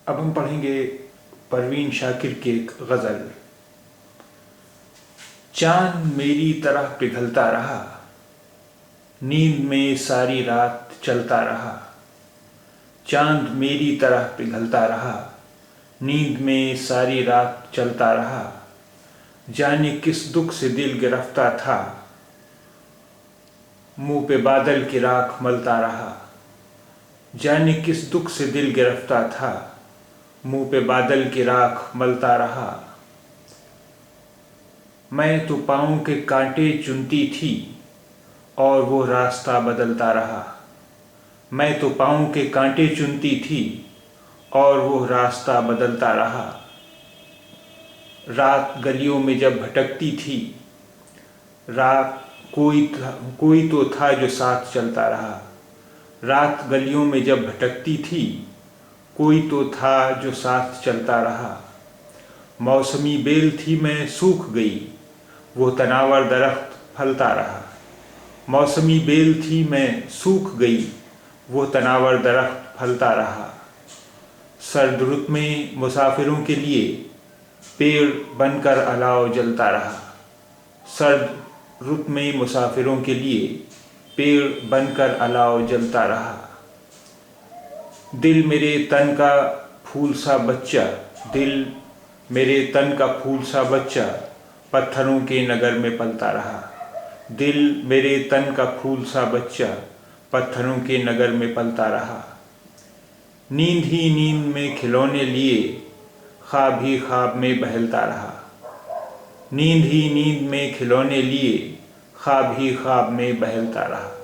अब हम पढ़ेंगे परवीन शाकिर की एक गज़ल। चांद मेरी तरह पिघलता रहा, नींद में सारी रात चलता रहा। चांद मेरी तरह पिघलता रहा, नींद में सारी रात चलता रहा। जाने किस दुख से दिल गिरफ्ता था, मुंह पे बादल की राख मलता रहा। जाने किस दुख से दिल गिरफ्ता था, मुंह पे बादल की राख मलता रहा। मैं तो पाँव के कांटे चुनती थी और वो रास्ता बदलता रहा। मैं तो पाँव के कांटे चुनती थी और वो रास्ता बदलता रहा। रात गलियों में जब भटकती थी, रात कोई तो था जो साथ चलता रहा। रात गलियों में जब भटकती थी, कोई तो था जो साथ चलता रहा। मौसमी बेल थी मैं सूख गई, वो तनावर दरख्त फलता रहा। मौसमी बेल थी मैं सूख गई, वो तनावर दरख्त फलता रहा। सर्द रुत में मुसाफिरों के लिए पेड़ बनकर अलाव जलता रहा। सर्द रुत में मुसाफिरों के लिए पेड़ बनकर अलाव जलता रहा। दिल मेरे तन का फूल सा बच्चा, दिल मेरे तन का फूल सा बच्चा पत्थरों के नगर में पलता रहा। दिल मेरे तन का फूल सा बच्चा पत्थरों के नगर में पलता रहा। नींद ही नींद में खिलौने लिए, ख्वाब ही ख्वाब में बहलता रहा। नींद ही नींद में खिलौने लिए, ख्वाब ही ख्वाब में बहलता रहा।